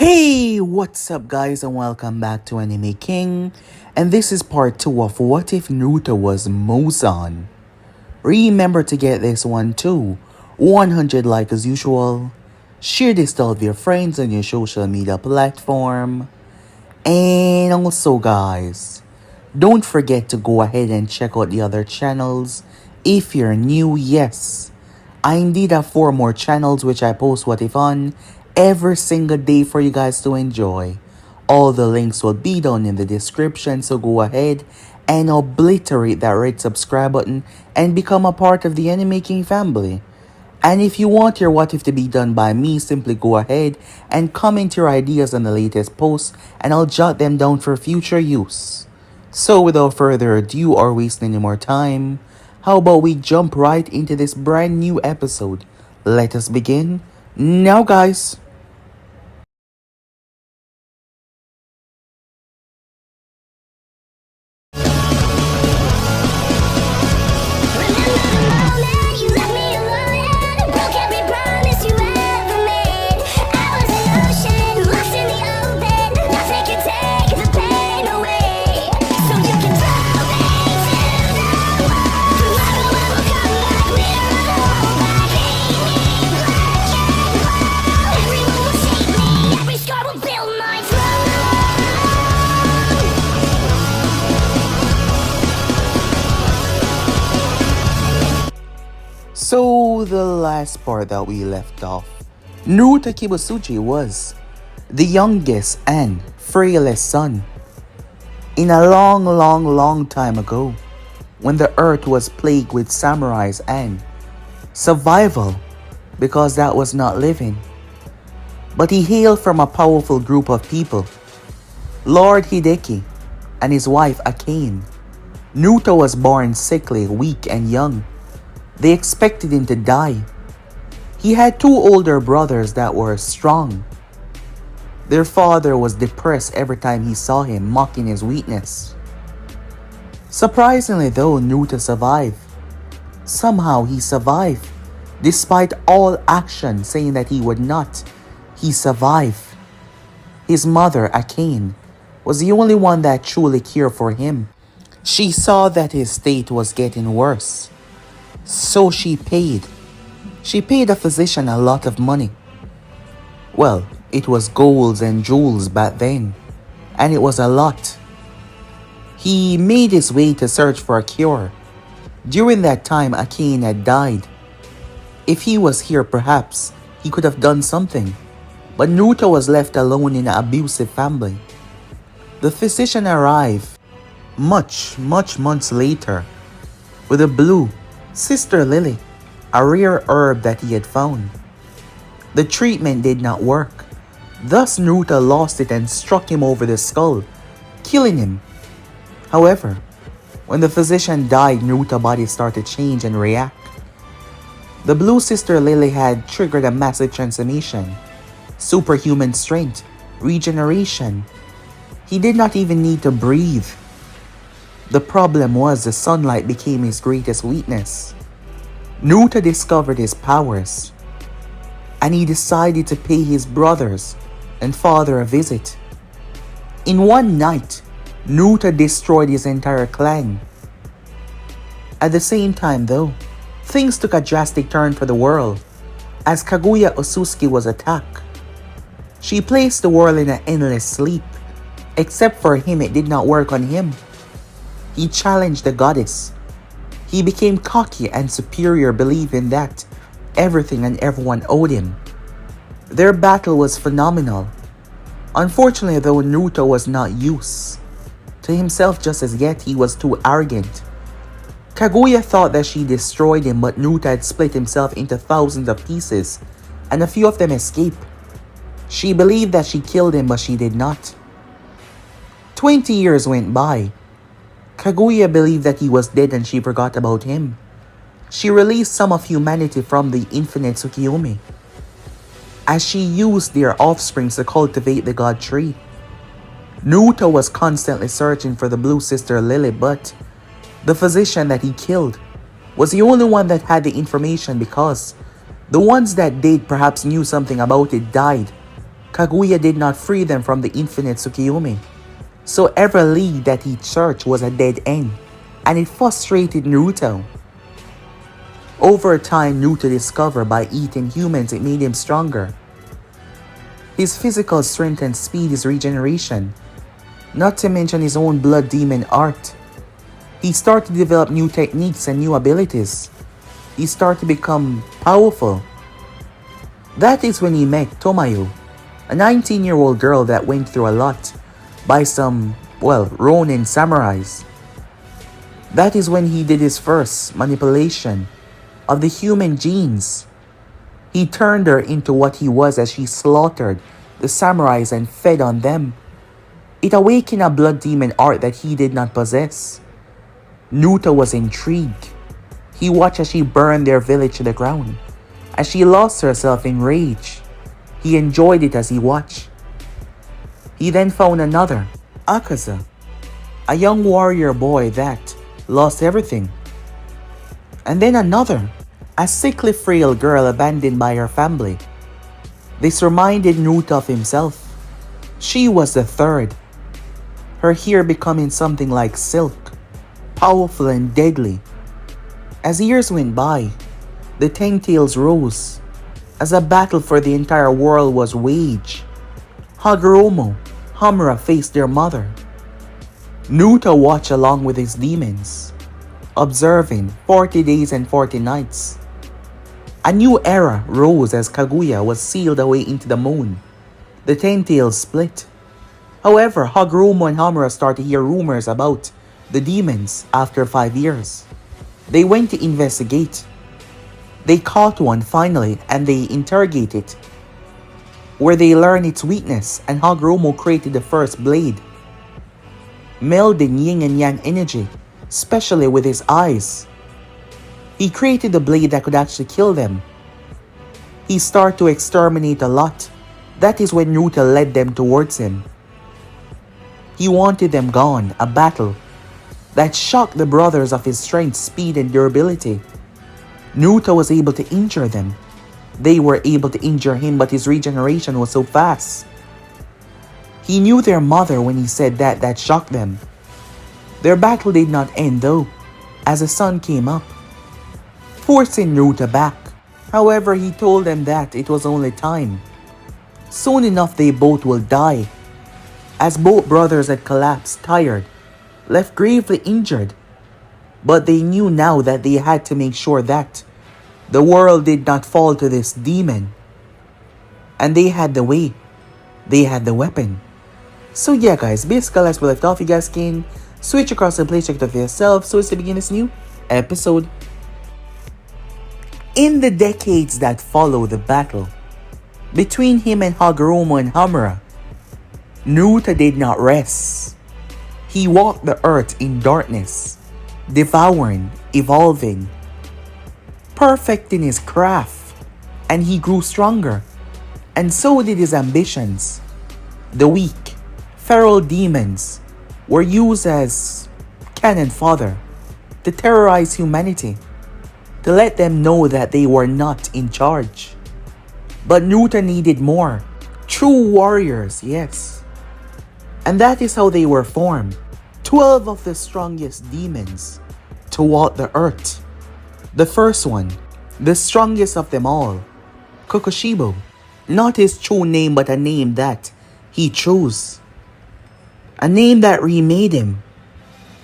Hey, what's up guys and welcome back to Anime King. And this is part 2 of What If Naruto Was Muzan. Remember to get this one too. 100 like as usual. Share this to all of your friends on your social media platform. And also guys, don't forget to go ahead and check out the other channels. If you're new, yes, I indeed have 4 more channels which I post What If on every single day for you guys to enjoy. All the links will be down in the description, so go ahead and obliterate that red subscribe button and become a part of the Anime King family. And if you want your What If to be done by me, simply go ahead and comment your ideas on the latest posts and I'll jot them down for future use. So without further ado or wasting any more time, how about we jump right into this brand new episode? Let us begin now guys. So the last part that we left off, Naruto Kibutsuji was the youngest and frailest son. In a long time ago, when the earth was plagued with samurais and survival, because that was not living. But he hailed from a powerful group of people. Lord Hideki and his wife Akane. Naruto was born sickly, weak and young. They expected him to die. He had 2 older brothers that were strong. Their father was depressed every time he saw him, mocking his weakness. Surprisingly though, Naruto survived. Somehow he survived. Despite all action saying that he would not, he survived. His mother, Akane, was the only one that truly cared for him. She saw that his state was getting worse. So she paid the physician a lot of money. Well, it was golds and jewels back then, and it was a lot. He made his way to search for a cure. During that time, Akane had died. If he was here, perhaps he could have done something. But Naruto was left alone in an abusive family. The physician arrived much months later with a blue Sister Lily, a rare herb that he had found. The treatment did not work. Thus Naruto lost it and struck him over the skull, killing him. However, when the physician died, Naruto's body started to change and react. The blue Sister Lily had triggered a massive transformation, superhuman strength, regeneration. He did not even need to breathe. The problem was the sunlight became his greatest weakness. Naruto discovered his powers, and he decided to pay his brothers and father a visit. In one night, Naruto destroyed his entire clan. At the same time though, things took a drastic turn for the world as Kaguya Otsutsuki was attacked. She placed the world in an endless sleep. Except for him, it did not work on him. He challenged the goddess. He became cocky and superior, believing that everything and everyone owed him. Their battle was phenomenal. Unfortunately though, Naruto was not used to himself just as yet. He was too arrogant. Kaguya thought that she destroyed him, but Naruto had split himself into thousands of pieces, and a few of them escaped. She believed that she killed him, but she did not. 20 years went by. Kaguya believed that he was dead and she forgot about him. She released some of humanity from the infinite Tsukiyomi, as she used their offsprings to cultivate the god tree. Naruto was constantly searching for the blue Sister Lily, but the physician that he killed was the only one that had the information, because the ones that did perhaps knew something about it died Kaguya did not free them from the infinite Tsukiyomi. So every lead that he searched was a dead end, and it frustrated Naruto. Over time, Naruto discovered by eating humans it made him stronger. His physical strength and speed is regeneration, not to mention his own blood demon art. He started to develop new techniques and new abilities. He started to become powerful. That is when he met Tomayo, a 19-year-old girl that went through a lot by some, Ronin samurais. That is when he did his first manipulation of the human genes. He turned her into what he was as she slaughtered the samurais and fed on them. It awakened a blood demon art that he did not possess. Naruto was intrigued. He watched as she burned their village to the ground, as she lost herself in rage. He enjoyed it as he watched. He then found another, Akaza, a young warrior boy that lost everything. And then another, a sickly frail girl abandoned by her family. This reminded Naruto of himself. She was the third, her hair becoming something like silk, powerful and deadly. As years went by, the Ten Tails rose, as a battle for the entire world was waged. Hagoromo, Hamura faced their mother. Naruto watched along with his demons, observing 40 days and 40 nights. A new era rose as Kaguya was sealed away into the moon. The Ten Tails split. However, Hagoromo and Hamura started to hear rumors about the demons after 5 years. They went to investigate. They caught one finally and they interrogated it, where they learned its weakness, and Hagoromo created the first blade, melding yin and yang energy, especially with his eyes. He created the blade that could actually kill them. He started to exterminate a lot. That is when Naruto led them towards him. He wanted them gone, a battle that shocked the brothers of his strength, speed, and durability. Naruto was able to injure them. They were able to injure him, but his regeneration was so fast. He knew their mother when he said that shocked them. Their battle did not end though, as the sun came up, forcing Naruto back. However, he told them that it was only time. Soon enough they both will die, as both brothers had collapsed, tired, left gravely injured. But they knew now that they had to make sure that the world did not fall to this demon. And they had the way. They had the weapon. So yeah guys, basically as we left off, you guys can switch across and play check it out for yourself. So it's to begin this new episode. In the decades that follow the battle between him and Hagoromo and Hamura, Naruto did not rest. He walked the earth in darkness, devouring, evolving, perfecting his craft, and he grew stronger, and so did his ambitions. The weak, feral demons were used as cannon fodder to terrorize humanity, to let them know that they were not in charge. But Naruto needed more. True warriors, yes. And that is how they were formed. 12 of the strongest demons to walk the earth. The first one, the strongest of them all, Kokushibo. Not his true name, but a name that he chose. A name that remade him.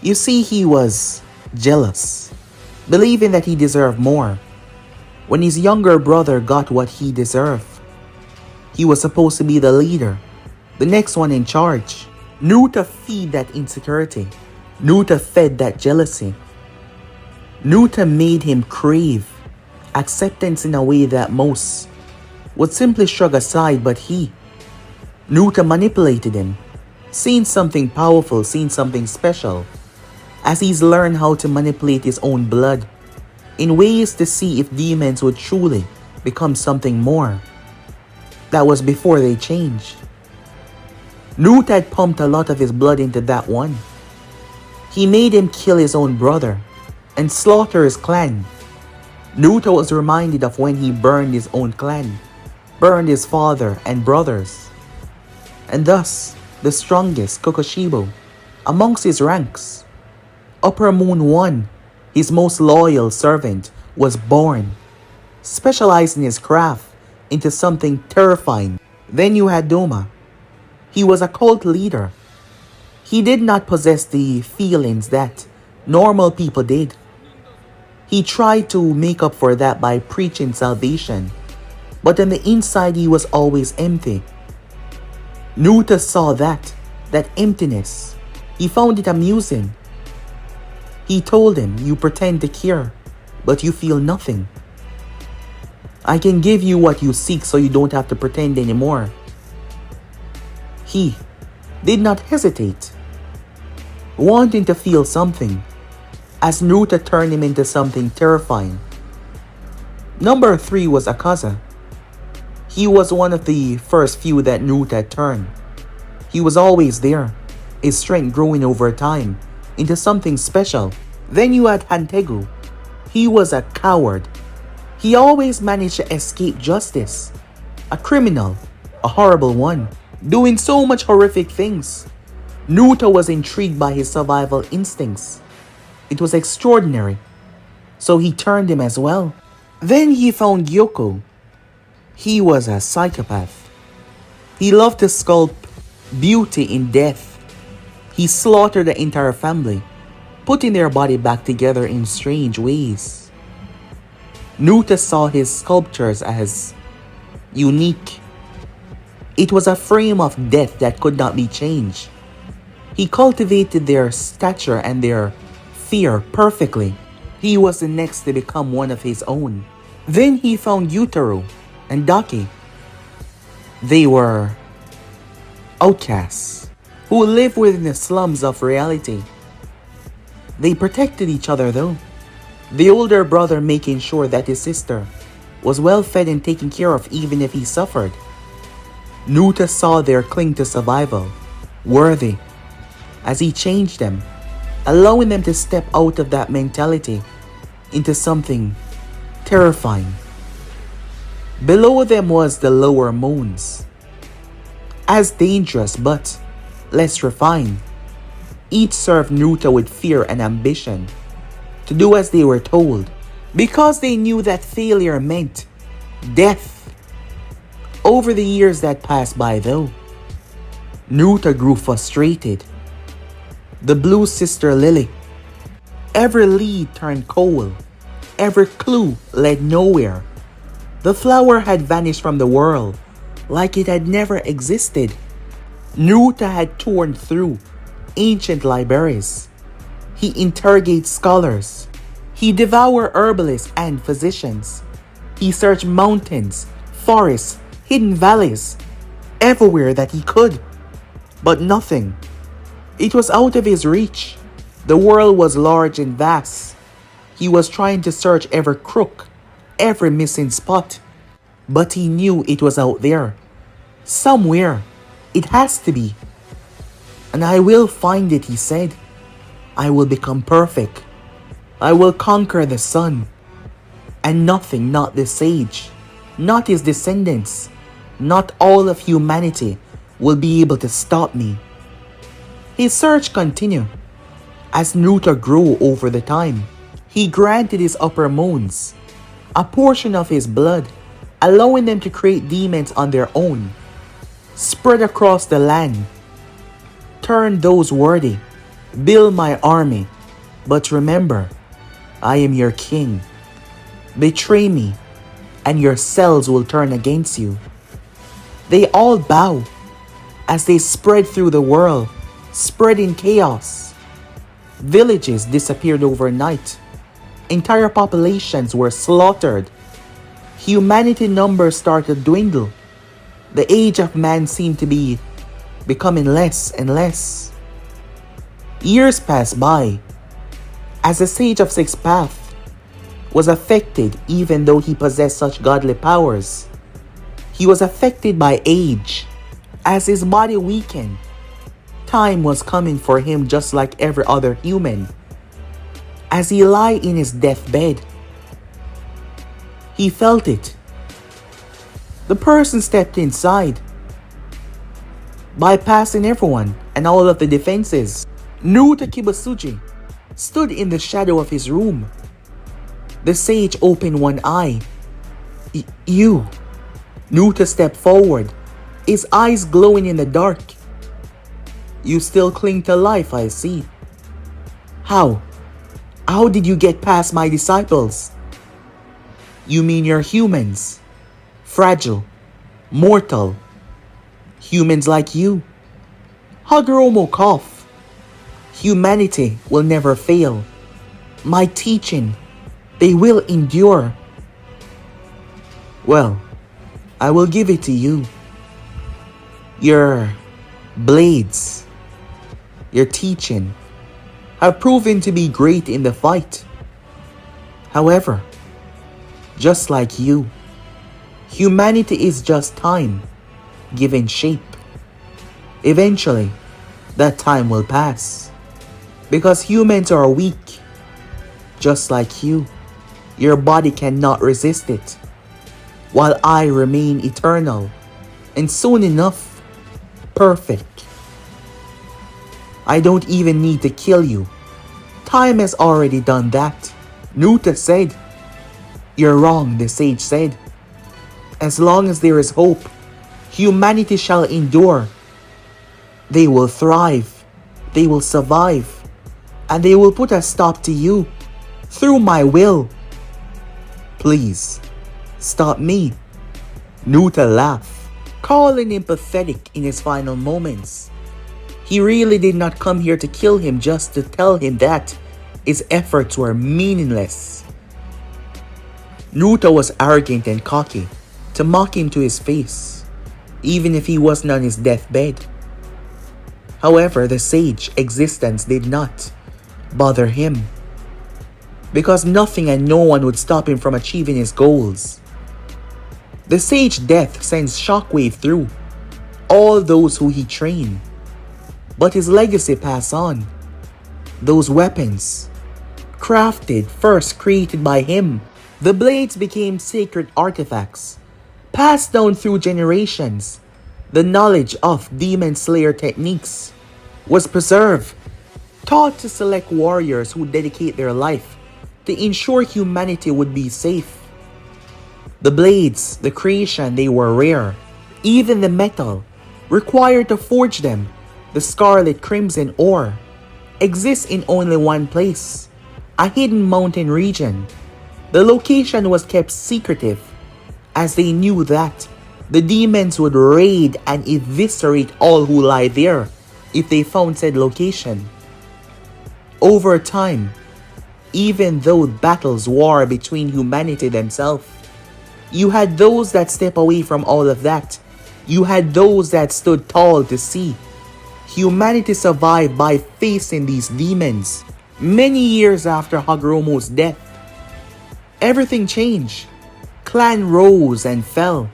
You see, he was jealous, believing that he deserved more. When his younger brother got what he deserved, he was supposed to be the leader, the next one in charge. Naruto feed that insecurity. Naruto fed that jealousy. Naruto made him crave acceptance in a way that most would simply shrug aside, but Naruto manipulated him, seeing something powerful, seeing something special, as he's learned how to manipulate his own blood in ways to see if demons would truly become something more. That was before they changed. Naruto had pumped a lot of his blood into that one. He made him kill his own brother and slaughter his clan. Naruto was reminded of when he burned his own clan, burned his father and brothers. and thus the strongest Kokoshibo amongst his ranks. Upper Moon 1, his most loyal servant, was born, specialized in his craft into something terrifying. Then you had Doma. He was a cult leader. He did not possess the feelings that normal people did. He tried to make up for that by preaching salvation, but on the inside he was always empty. Nuta saw that emptiness. He found it amusing. He told him, "You pretend to care, but you feel nothing. I can give you what you seek so you don't have to pretend anymore." He did not hesitate, wanting to feel something, as Nuta turned him into something terrifying. Number 3 was Akaza. He was one of the first few that Nuta turned. He was always there, his strength growing over time into something special. Then you had Hantegu. He was a coward. He always managed to escape justice. A criminal, a horrible one, doing so much horrific things. Nuta was intrigued by his survival instincts. It was extraordinary, so he turned him as well. Then he found Gyoko. He was a psychopath. He loved to sculpt beauty in death. He slaughtered the entire family, putting their body back together in strange ways. Nuta saw his sculptures as unique. It was a frame of death that could not be changed. He cultivated their stature and their fear perfectly. He was the next to become one of his own. Then he found Yutaro and Daki. They were outcasts who lived within the slums of reality. They protected each other though, the older brother making sure that his sister was well fed and taken care of even if he suffered. Nuta saw their cling to survival worthy as he changed them, allowing them to step out of that mentality into something terrifying. Below them was the lower moons, as dangerous but less refined. Each served Nuta with fear and ambition to do as they were told, because they knew that failure meant death. Over the years that passed by though, Nuta grew frustrated. The blue sister lily. Every lead turned cold. Every clue led nowhere. The flower had vanished from the world like it had never existed. Nuta had torn through ancient libraries. He interrogated scholars. He devoured herbalists and physicians. He searched mountains, forests, hidden valleys, everywhere that he could. But nothing. It was out of his reach. The world was large and vast. He was trying to search every crook, every missing spot. But he knew it was out there. Somewhere. It has to be. "And I will find it," he said. "I will become perfect. I will conquer the sun. And nothing, not the sage, not his descendants, not all of humanity will be able to stop me." His search continued. As Nuta grew over the time, he granted his upper moons a portion of his blood, allowing them to create demons on their own, spread across the land. "Turn those worthy, build my army, but remember, I am your king. Betray me, and your cells will turn against you." They all bow as they spread through the world, spreading chaos. Villages disappeared overnight. Entire populations were slaughtered. Humanity numbers started to dwindle. The age of man seemed to be becoming less and less. Years passed by as the Sage of Six Paths was affected. Even though he possessed such godly powers, he was affected by age. As his body weakened, time was coming for him just like every other human. As he lay in his deathbed, he felt it. The person stepped inside. bypassing everyone and all of the defenses. Naruto Kibutsuji stood in the shadow of his room. The sage opened one eye. You. Naruto stepped forward, his eyes glowing in the dark. You still cling to life, I see. How? How did you get past my disciples? You mean you're humans? Fragile, mortal, humans like you. Hagoromo coughed. Humanity will never fail. My teaching, they will endure. Well, I will give it to you. Your blades, your teaching, have proven to be great in the fight. However, just like you, humanity is just time given shape. Eventually, that time will pass. Because humans are weak. Just like you, your body cannot resist it. While I remain eternal and soon enough, perfect. I don't even need to kill you. Time has already done that. Naruto said. You're wrong, the sage said. As long as there is hope, humanity shall endure. They will thrive. They will survive. And they will put a stop to you through my will. Please, stop me. Naruto laughed, calling him pathetic in his final moments. He really did not come here to kill him just to tell him that his efforts were meaningless. Naruto was arrogant and cocky to mock him to his face, even if he wasn't on his deathbed. However, the sage's existence did not bother him, because nothing and no one would stop him from achieving his goals. The sage's death sends shockwave through all those who he trained, but his legacy passed on. Those weapons, crafted, first created by him, the blades became sacred artifacts, passed down through generations. The knowledge of demon slayer techniques was preserved, taught to select warriors who dedicate their life to ensure humanity would be safe. The blades, the creation, they were rare. Even the metal required to forge them, the scarlet crimson ore, exists in only one place, a hidden mountain region. The location was kept secretive, as they knew that the demons would raid and eviscerate all who lie there if they found said location. Over time, even though battles war between humanity themselves, you had those that step away from all of that. You had those that stood tall to see. Humanity survived by facing these demons. Many years after Hagoromo's death, everything changed. Clan rose and fell.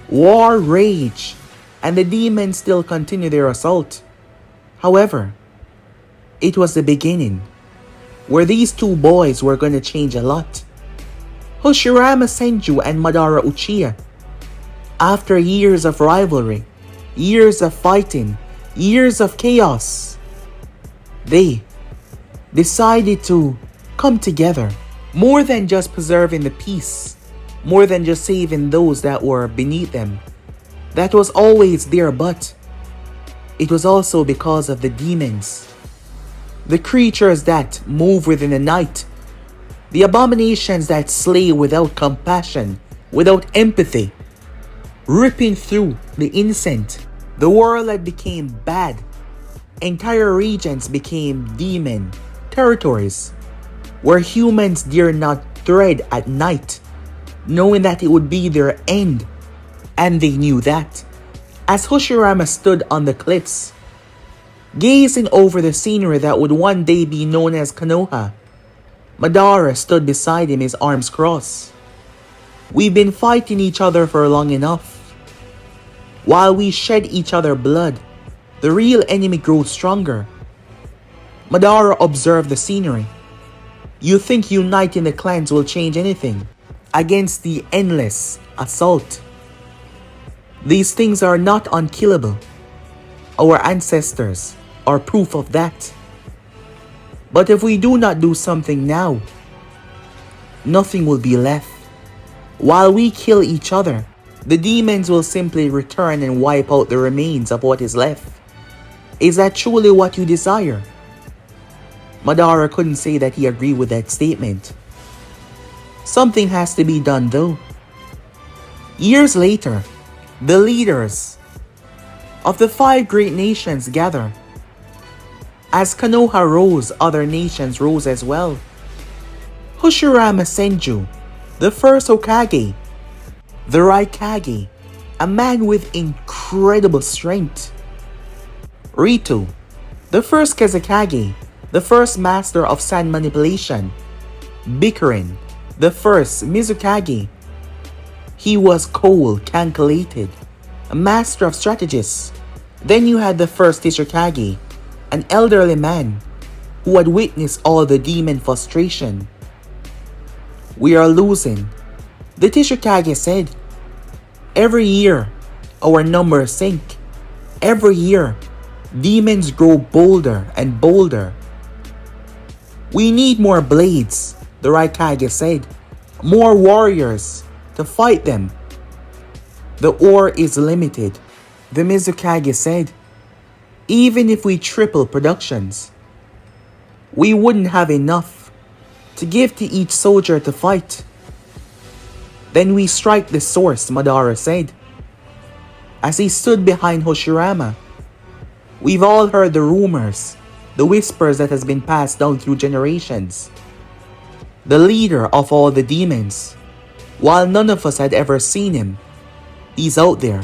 War raged, and the demons still continue their assault. However, it was the beginning, where these two boys were going to change a lot. Hoshirama Senju and Madara Uchiha, after years of rivalry, years of fighting, years of chaos, they decided to come together. More than just preserving the peace, more than just saving those that were beneath them. That was always there, but it was also because of the demons. The creatures that move within the night. The abominations that slay without compassion, without empathy. Ripping through the innocent. The world that became bad. Entire regions became demon territories, where humans dare not tread at night, knowing that it would be their end. And they knew that. As Hoshirama stood on the cliffs, gazing over the scenery that would one day be known as Konoha, Madara stood beside him, his arms crossed. We've been fighting each other for long enough. While we shed each other blood, the real enemy grows stronger. Madara observed the scenery. You think uniting the clans will change anything against the endless assault? These things are not unkillable. Our ancestors are proof of that. But if we do not do something now, nothing will be left. While we kill each other, the demons will simply return and wipe out the remains of what is left. Is that truly what you desire? Madara couldn't say that he agreed with that statement. Something has to be done though. Years later, the leaders of the 5 great nations gather. As Konoha rose, other nations rose as well. Hoshirama Senju, the first Hokage, the Raikage, a man with incredible strength. Rito, the first Kazekage, the first master of sand manipulation. Bikurin, the first Mizukage. He was cold, calculated, a master of strategies. Then you had the first Tishikage, an elderly man who had witnessed all the demon frustration. We are losing, the Tishikage said. Every year, our numbers sink. Every year, demons grow bolder and bolder. We need more blades, the Raikage said. More warriors to fight them. The ore is limited, the Mizukage said. Even if we triple productions, we wouldn't have enough to give to each soldier to fight. Then we strike the source, Madara said. As he stood behind Hoshirama, we've all heard the rumors, the whispers that has been passed down through generations. The leader of all the demons, while none of us had ever seen him, he's out there.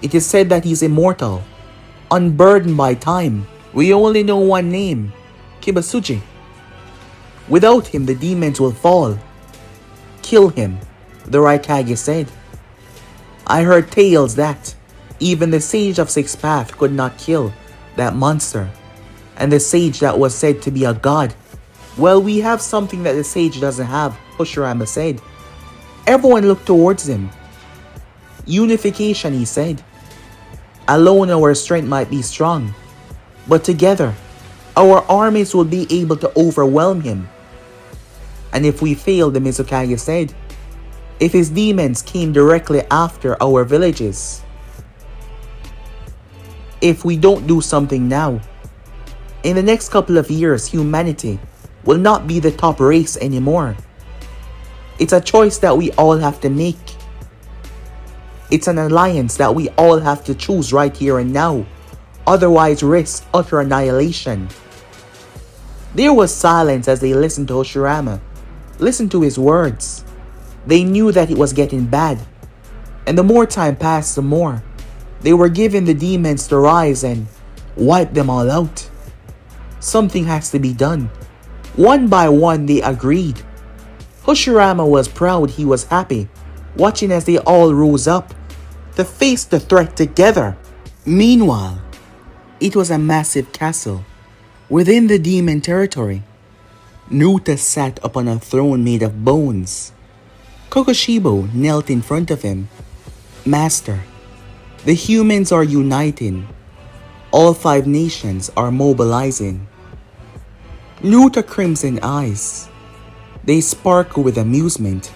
It is said that he's immortal, unburdened by time. We only know one name, Kibutsuji. Without him, the demons will fall. Kill him, the Raikage said. I heard tales that even the Sage of Six Paths could not kill that monster, and the sage that was said to be a god. Well, we have something that the sage doesn't have, Hoshirama said. Everyone looked towards him. Unification, he said. Alone our strength might be strong, but together our armies will be able to overwhelm him. And if we fail, the Mizukage said, if his demons came directly after our villages, if we don't do something now, in the next couple of years, humanity will not be the top race anymore. It's a choice that we all have to make. It's an alliance that we all have to choose right here and now, otherwise risk utter annihilation. There was silence as they listened to Hoshirama, listened to his words. They knew that it was getting bad, and the more time passed, the more they were given the demons to rise and wipe them all out. Something has to be done. One by one, they agreed. Hoshirama was proud, he was happy, watching as they all rose up to face the threat together. Meanwhile, it was a massive castle within the demon territory. Nuta sat upon a throne made of bones. Kokoshibo knelt in front of him. Master, the humans are uniting. All 5 nations are mobilizing. Nuta crimson eyes. They sparkle with amusement.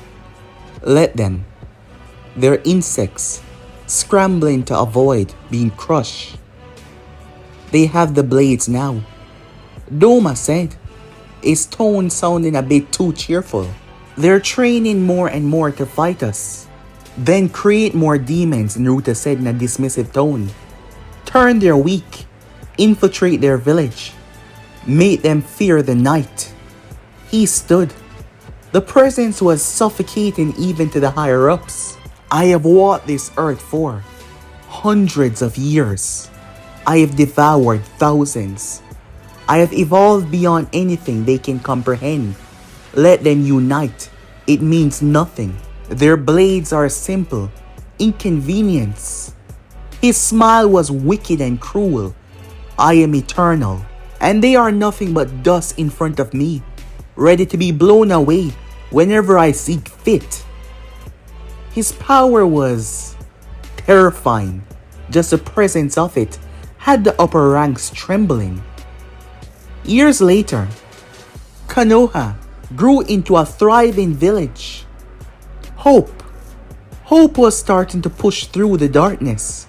Let them. They're insects, scrambling to avoid being crushed. They have the blades now, Doma said, his tone sounding a bit too cheerful. They're training more and more to fight us. Then create more demons, Naruto said in a dismissive tone. Turn their weak, infiltrate their village, make them fear the night. He stood. The presence was suffocating even to the higher-ups. I have walked this earth for hundreds of years. I have devoured thousands. I have evolved beyond anything they can comprehend. Let them unite. It means nothing. Their blades are simple inconvenience. His smile was wicked and cruel. I am eternal, and they are nothing but dust in front of me, ready to be blown away whenever I see fit. His power was terrifying. Just the presence of it had the upper ranks trembling. Years later, Konoha grew into a thriving village. Hope was starting to push through the darkness.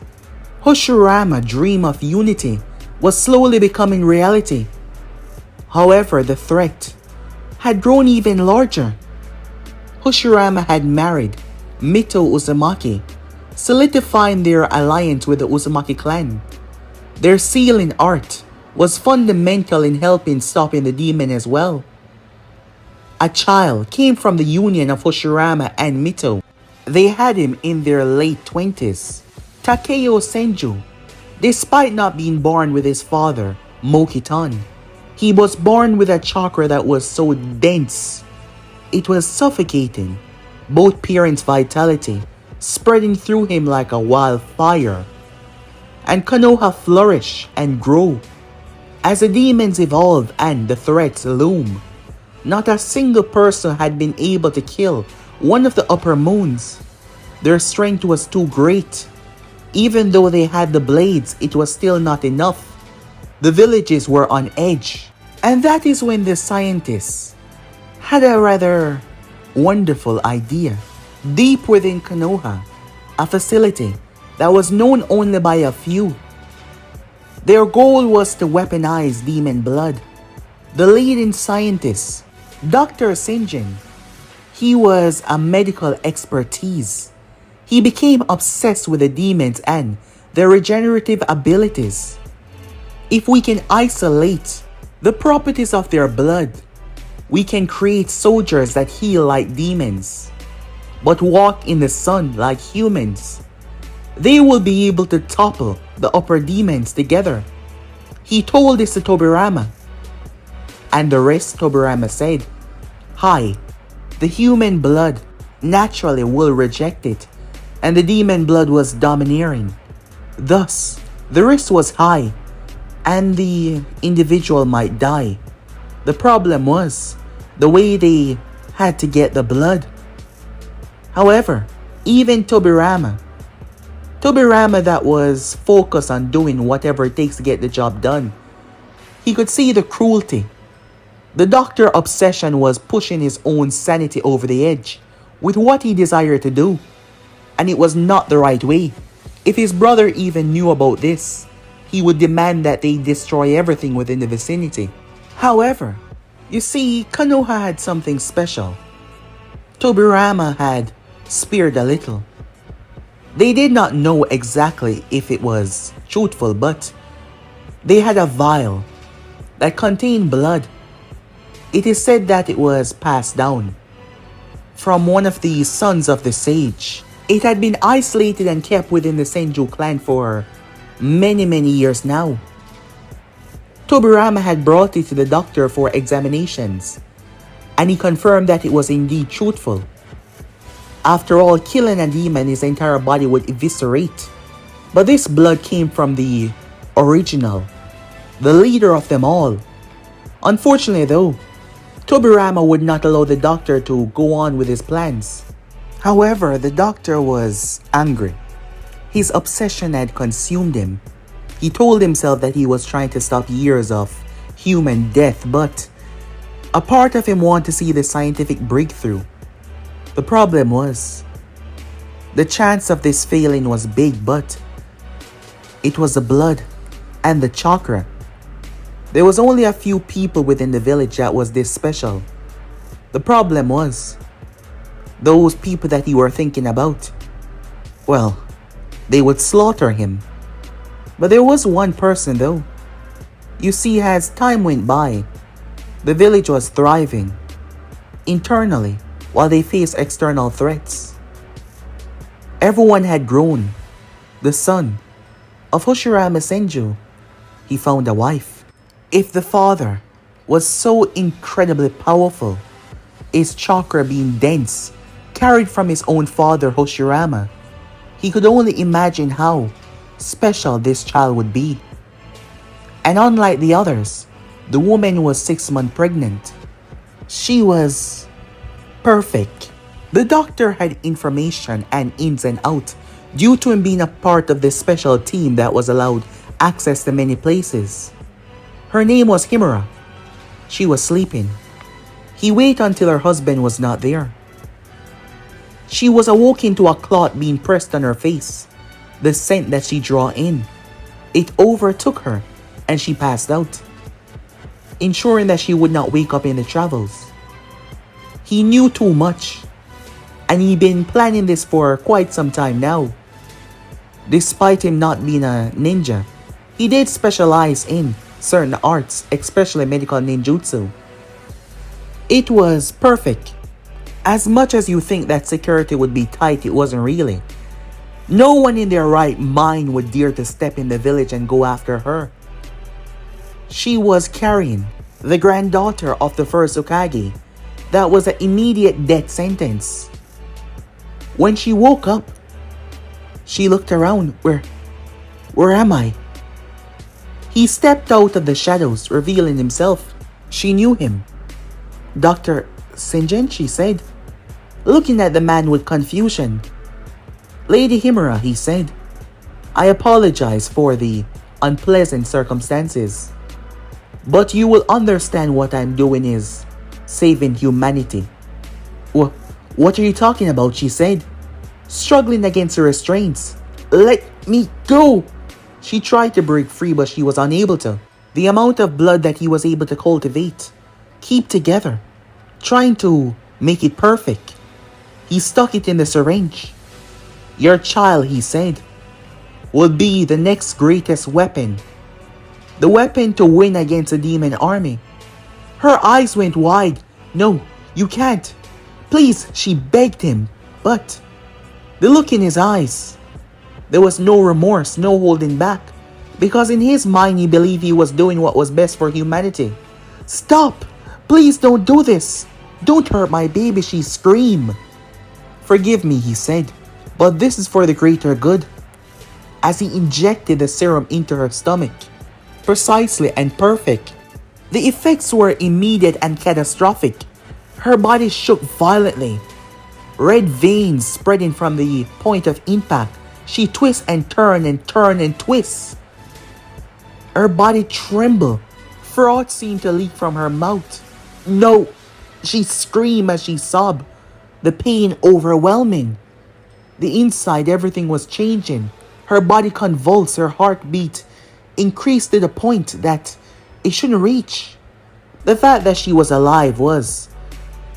Hoshirama's dream of unity was slowly becoming reality. However, the threat had grown even larger. Hoshirama had married Mito Uzumaki, solidifying their alliance with the Uzumaki clan. Their sealing art was fundamental in helping stopping the demon as well. A child came from the union of Hoshirama and Mito. They had him in their late 20s, Takeo Senju. Despite not being born with his father, Mokitan, he was born with a chakra that was so dense, it was suffocating both parents' vitality, spreading through him like a wildfire. And Konoha flourished and grew. As the demons evolved and the threats loom, not a single person had been able to kill one of the upper moons. Their strength was too great. Even though they had the blades, it was still not enough. The villages were on edge. And that is when the scientists had a rather wonderful idea. Deep within Konoha, a facility that was known only by a few. Their goal was to weaponize demon blood. The leading scientist, Dr. Sinjin, he was a medical expertise. He became obsessed with the demons and their regenerative abilities. If we can isolate the properties of their blood, we can create soldiers that heal like demons, but walk in the sun like humans. They will be able to topple the upper demons together. He told this to Tobirama. And the rest, Tobirama said, "Hi, the human blood naturally will reject it, and the demon blood was domineering. Thus, the risk was high, and the individual might die. The problem was the way they had to get the blood." However, even Tobirama that was focused on doing whatever it takes to get the job done, he could see the cruelty. The doctor's obsession was pushing his own sanity over the edge with what he desired to do, and it was not the right way. If his brother even knew about this, he would demand that they destroy everything within the vicinity. However, you see, Konoha had something special. Tobirama had spared a little. They did not know exactly if it was truthful, but they had a vial that contained blood. It is said that it was passed down from one of the sons of the sage. It had been isolated and kept within the Senju clan for many years now. Tobirama had brought it to the doctor for examinations, and he confirmed that it was indeed truthful. After all, killing a demon, his entire body would eviscerate. But this blood came from the original, the leader of them all. Unfortunately though, Tobirama would not allow the doctor to go on with his plans. However, the doctor was angry. His obsession had consumed him. He told himself that he was trying to stop years of human death, but a part of him wanted to see the scientific breakthrough. The problem was, the chance of this failing was big, but it was the blood and the chakra. There was only a few people within the village that was this special. The problem was, those people that you were thinking about, well, they would slaughter him. But there was one person though. You see, as time went by, the village was thriving internally while they faced external threats. Everyone had grown. The son of Hoshirama Senju, he found a wife. If the father was so incredibly powerful, his chakra being dense, carried from his own father Hoshirama, he could only imagine how special this child would be. And unlike the others, the woman was 6 months pregnant. She was perfect. The doctor had information and ins and outs due to him being a part of this special team that was allowed access to many places. Her name was Himura. She was sleeping. He waited until her husband was not there. She was awoken to a cloth being pressed on her face, the scent that she drew in. It overtook her and she passed out, ensuring that she would not wake up in the travels. He knew too much, and he'd been planning this for quite some time now. Despite him not being a ninja, he did specialize in certain arts, especially medical ninjutsu. It was perfect. As much as you think that security would be tight, it wasn't really. No one in their right mind would dare to step in the village and go after her. She was carrying the granddaughter of the first Hokage. That was an immediate death sentence. When she woke up, she looked around. Where am I? He stepped out of the shadows, revealing himself. She knew him. Dr. Sinjin, she said, looking at the man with confusion. Lady Himura, he said, I apologize for the unpleasant circumstances, but you will understand what I'm doing is saving humanity. What are you talking about? She said, struggling against her restraints. Let me go! She tried to break free, but she was unable to. The amount of blood that he was able to cultivate, keep together, trying to make it perfect. He stuck it in the syringe. Your child, he said, will be the next greatest weapon. The weapon to win against a demon army. Her eyes went wide. No, you can't. Please, she begged him. But the look in his eyes, there was no remorse, no holding back. Because in his mind, he believed he was doing what was best for humanity. Stop! Please don't do this! Don't hurt my baby, she screamed. Forgive me, he said, but this is for the greater good. As he injected the serum into her stomach, precisely and perfect. The effects were immediate and catastrophic. Her body shook violently. Red veins spreading from the point of impact. She twists and turns and turns and twists. Her body trembled. Froth seemed to leak from her mouth. No! She screamed as she sobbed. The pain overwhelming. The inside, everything was changing. Her body convulsed, her heartbeat increased to the point that it shouldn't reach. The fact that she was alive was,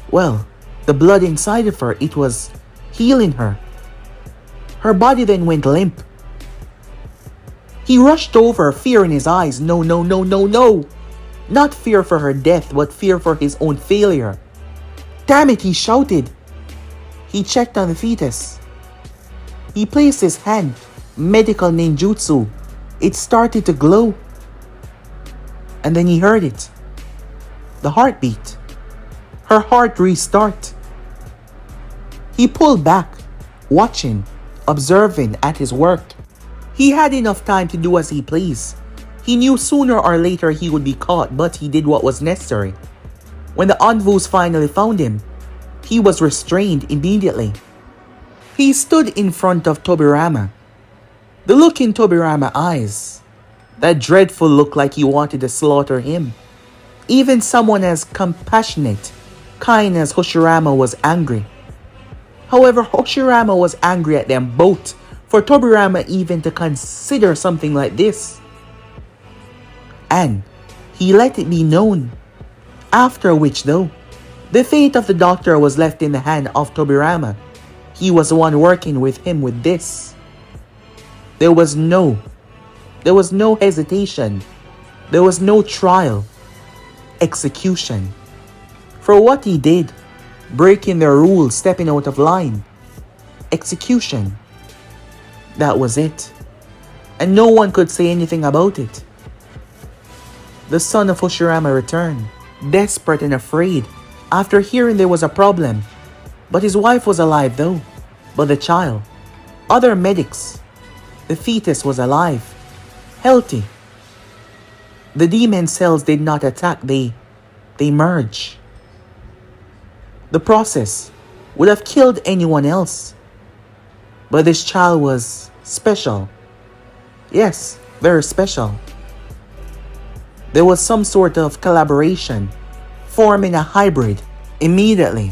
well, the blood inside of her, it was healing her. Her body then went limp. He rushed over, fear in his eyes. No, no, no, no, no. Not fear for her death, but fear for his own failure. Damn it, he shouted. He checked on the fetus. He placed his hand, medical ninjutsu. It started to glow. And then he heard it. The heartbeat. Her heart restart. He pulled back, watching, observing at his work. He had enough time to do as he pleased. He knew sooner or later he would be caught, but he did what was necessary. When the Anvus finally found him, he was restrained immediately. He stood in front of Tobirama. The look in Tobirama's eyes, that dreadful look like he wanted to slaughter him. Even someone as compassionate, kind as Hoshirama was angry. However, Hoshirama was angry at them both for Tobirama even to consider something like this. And he let it be known. After which though, the fate of the doctor was left in the hand of Tobirama. He was the one working with him with this. There was no hesitation. There was no trial. Execution. For what he did, breaking their rules, stepping out of line. Execution. That was it. And no one could say anything about it. The son of Hoshirama returned, desperate and afraid, after hearing there was a problem. But his wife was alive though. But the child, other medics, the fetus was alive, healthy. The demon cells did not attack, they merge. The process would have killed anyone else. But this child was special. Yes, very special. There was some sort of collaboration, forming a hybrid. Immediately,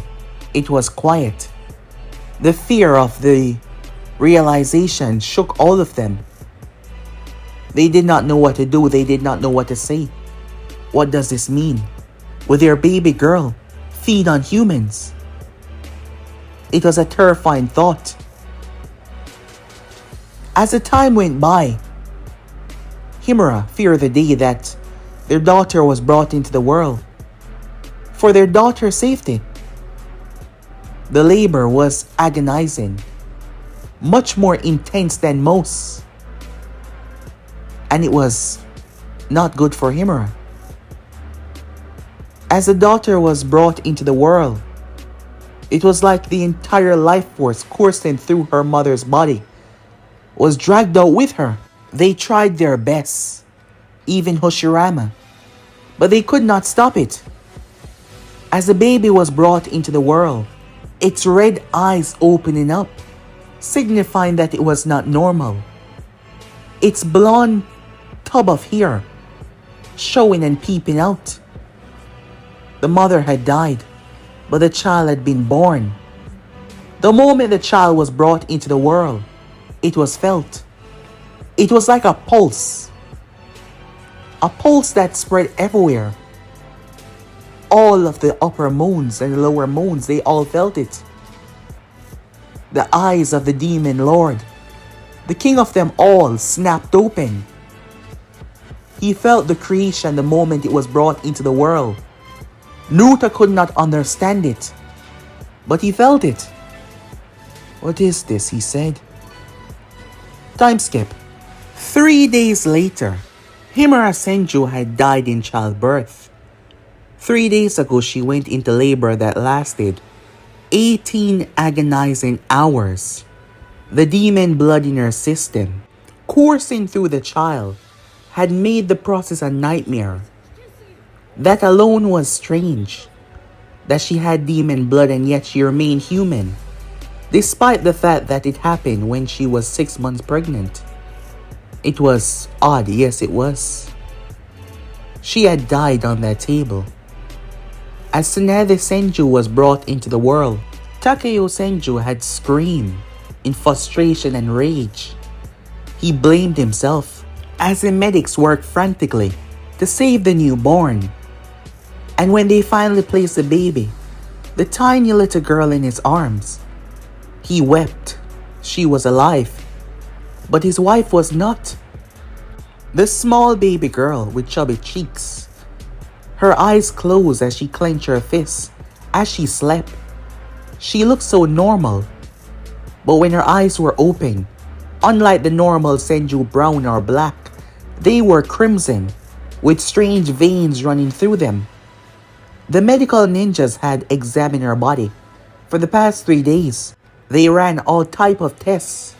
it was quiet. The fear of the realization shook all of them. They did not know what to do. They did not know what to say. What does this mean? Will their baby girl feed on humans? It was a terrifying thought. As the time went by, Himura feared the day that their daughter was brought into the world. For their daughter's safety, the labor was agonizing, much more intense than most. And it was not good for Himura. As the daughter was brought into the world, it was like the entire life force coursing through her mother's body was dragged out with her. They tried their best, even Hoshirama, but they could not stop it. As the baby was brought into the world, its red eyes opening up, signifying that it was not normal. Its blonde tub of hair showing and peeping out. The mother had died, but the child had been born. The moment the child was brought into the world, it was felt. It was like a pulse that spread everywhere. All of the upper moons and the lower moons, they all felt it. The eyes of the demon lord, the king of them all, snapped open. He felt the creation the moment it was brought into the world. Naruto could not understand it, but he felt it. "What is this?" he said. Time skip. 3 days later, Himura Senju had died in childbirth. 3 days ago, she went into labor that lasted 18 agonizing hours. The demon blood in her system, coursing through the child, had made the process a nightmare. That alone was strange, that she had demon blood and yet she remained human, despite the fact that it happened when she was 6 months pregnant. It was odd, yes it was. She had died on that table. As Tsunade Senju was brought into the world, Takeo Senju had screamed in frustration and rage. He blamed himself as the medics worked frantically to save the newborn. And when they finally placed the baby, the tiny little girl in his arms, he wept. She was alive, but his wife was not. The small baby girl with chubby cheeks, her eyes closed as she clenched her fists as she slept. She looked so normal, but when her eyes were open, unlike the normal Senju brown or black, they were crimson with strange veins running through them. The medical ninjas had examined her body. For the past 3 days, they ran all type of tests.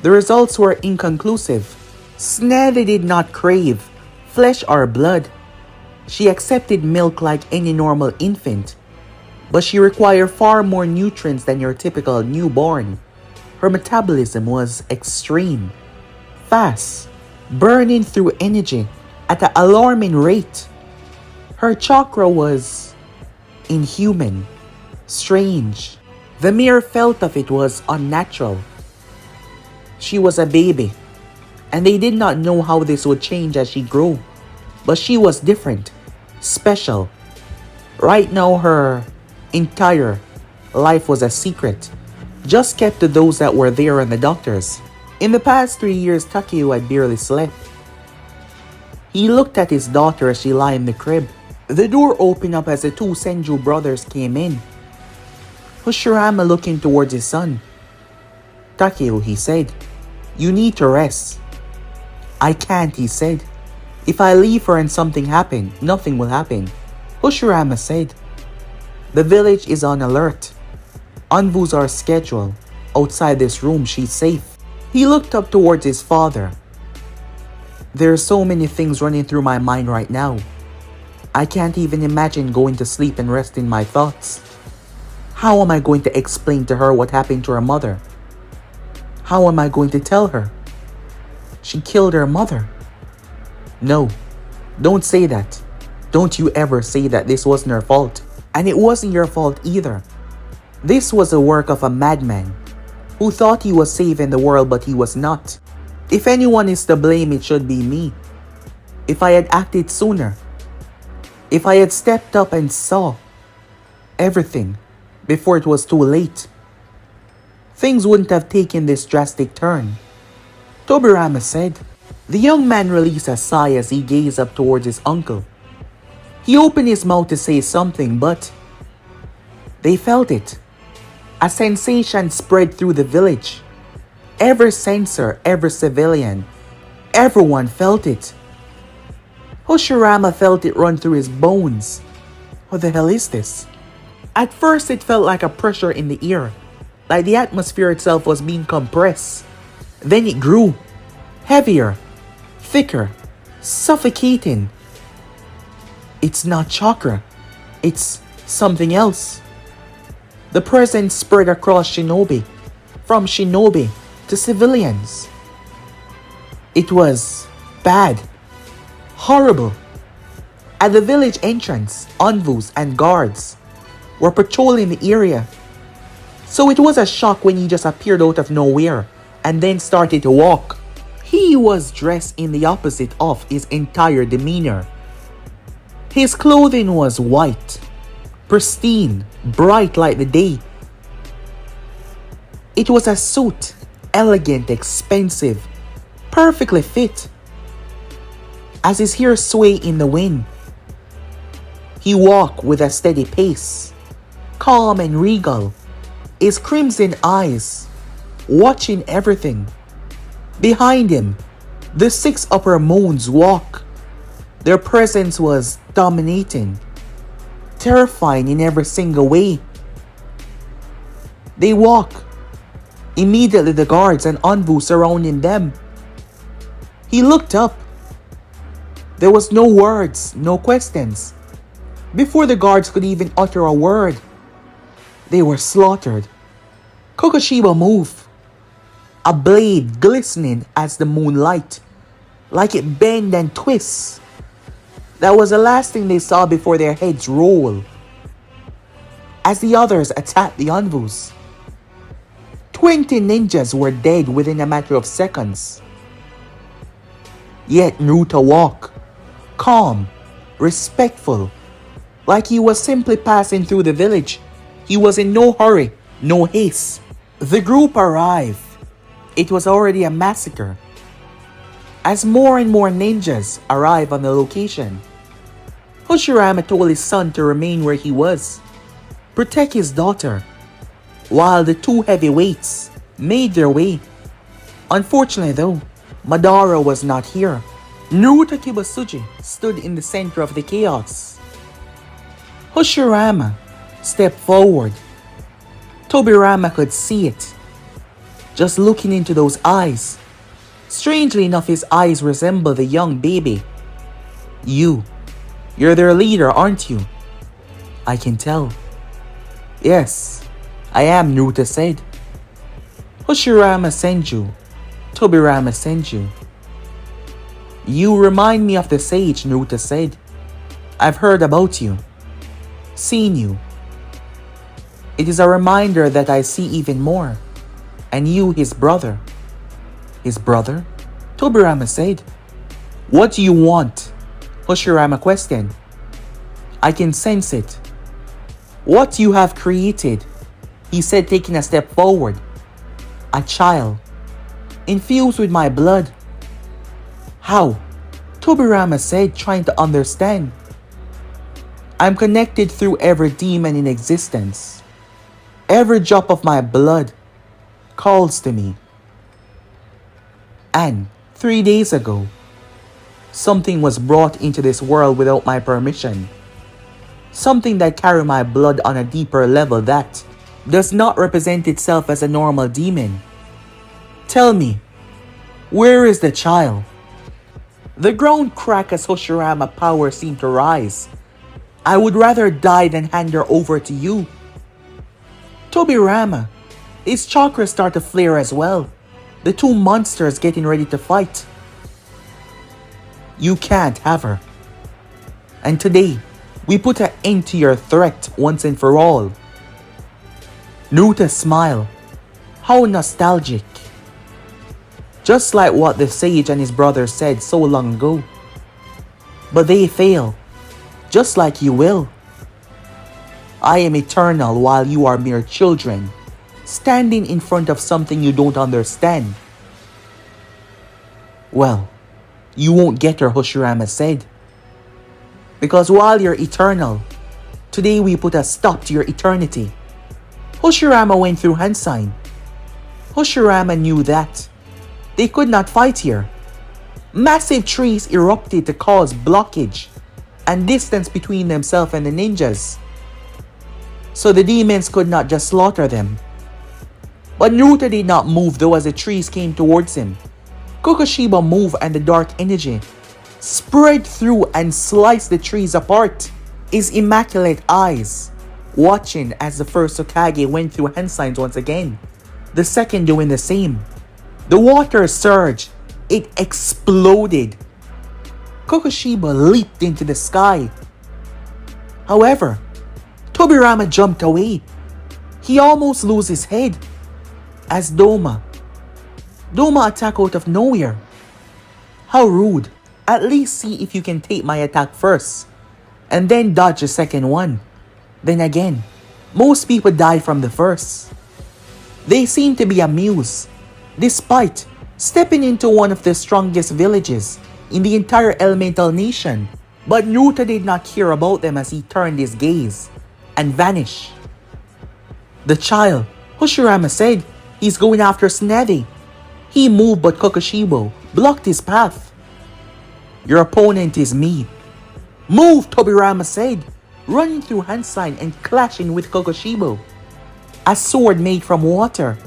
The results were inconclusive. Tsunade did not crave flesh or blood. She accepted milk like any normal infant, but she required far more nutrients than your typical newborn. Her metabolism was extreme, fast, burning through energy at an alarming rate. Her chakra was inhuman, strange. The mere felt of it was unnatural. She was a baby, and they did not know how this would change as she grew. But she was different, special. Right now, her entire life was a secret, just kept to those that were there and the doctors. In the past 3 years, Takeo had barely slept. He looked at his daughter as she lay in the crib. The door opened up as the 2 Senju brothers came in. Hoshirama looking towards his son. "Takeo," he said, "you need to rest." "I can't," he said. "If I leave her and something happens, nothing will happen." Hoshirama said, "The village is on alert. Anvu's our schedule. Outside this room, she's safe." He looked up towards his father. "There are so many things running through my mind right now. I can't even imagine going to sleep and resting my thoughts. How am I going to explain to her what happened to her mother? How am I going to tell her? She killed her mother. No, don't say that. Don't you ever say that this wasn't her fault. And it wasn't your fault either. This was the work of a madman who thought he was saving the world, but he was not. If anyone is to blame, it should be me. If I had acted sooner, if I had stepped up and saw everything before it was too late, things wouldn't have taken this drastic turn, Tobirama said. The young man released a sigh as he gazed up towards his uncle. He opened his mouth to say something, but they felt it. A sensation spread through the village. Every censor, every civilian, everyone felt it. Hoshirama felt it run through his bones. What the hell is this? At first it felt like a pressure in the ear, like the atmosphere itself was being compressed. Then it grew, heavier, thicker, suffocating. It's not chakra, it's something else. The presence spread across shinobi, from shinobi to civilians. It was bad, horrible. At the village entrance, envus and guards were patrolling the area. So it was a shock when he just appeared out of nowhere and then started to walk. He was dressed in the opposite of his entire demeanor. His clothing was white, pristine, bright like the day. It was a suit, elegant, expensive, perfectly fit. As his hair swayed in the wind, he walked with a steady pace, calm and regal, his crimson eyes watching everything. Behind him, the 6 upper moons walk. Their presence was dominating, terrifying in every single way. They walk. Immediately the guards and envoys surrounding them. He looked up. There was no words, no questions. Before the guards could even utter a word, they were slaughtered. Kokoshiba moved, a blade glistening as the moonlight, like it bend and twists. That was the last thing they saw before their heads rolled. As the others attacked the envoys, 20 ninjas were dead within a matter of seconds. Yet Naruto walked, calm, respectful, like he was simply passing through the village. He was in no hurry, no haste. The group arrived. It was already a massacre. As more and more ninjas arrived on the location, Hoshirama told his son to remain where he was, protect his daughter, while the 2 heavyweights made their way. Unfortunately though, Madara was not here. Naruto Kibutsuji stood in the center of the chaos. Hoshirama stepped forward. Tobirama could see it. Just looking into those eyes. Strangely enough, his eyes resemble the young baby. You're their leader, aren't you? I can tell. Yes, I am, Naruto said. Hoshirama Senju. Tobirama Senju. You remind me of the sage, Naruto said. I've heard about you, seen you. It is a reminder that I see even more. And you, his brother. His brother? Tobirama said. What do you want? Hoshirama questioned. I can sense it. What you have created, he said, taking a step forward. A child, infused with my blood. How? Tobirama said, trying to understand. I'm connected through every demon in existence. Every drop of my blood calls to me. And 3 days ago, something was brought into this world without my permission. Something that carried my blood on a deeper level that does not represent itself as a normal demon. Tell me, where is the child? The ground cracked as Hoshirama's power seemed to rise. I would rather die than hand her over to you. Tobirama, his chakras start to flare as well. The 2 monsters getting ready to fight. You can't have her. And today, we put an end to your threat once and for all. Naruto smiled. How nostalgic. Just like what the sage and his brother said so long ago. But they fail, just like you will. I am eternal while you are mere children, standing in front of something you don't understand. Well, you won't get her, Hoshirama said. Because while you're eternal, today we put a stop to your eternity. Hoshirama went through hand sign. Hoshirama knew that they could not fight here. Massive trees erupted to cause blockage and distance between themselves and the ninjas. So the demons could not just slaughter them. But Naruto did not move though as the trees came towards him. Kokushiba moved and the dark energy spread through and sliced the trees apart. His immaculate eyes watching as the first Hokage went through hand signs once again. The second doing the same. The water surged. It exploded. Kokushiba leaped into the sky. However, Tobirama jumped away. He almost lost his head as Doma attacked out of nowhere. How rude. At least see if you can take my attack first and then dodge the second one. Then again, most people die from the first. They seem to be amused despite stepping into one of the strongest villages in the entire elemental nation. But Naruto did not care about them as he turned his gaze and vanished. The child, Hoshirama said, he's going after Tsunade. He moved but Kokushibo blocked his path. Your opponent is me. Move, Tobirama said, running through hand sign and clashing with Kokushibo. A sword made from water.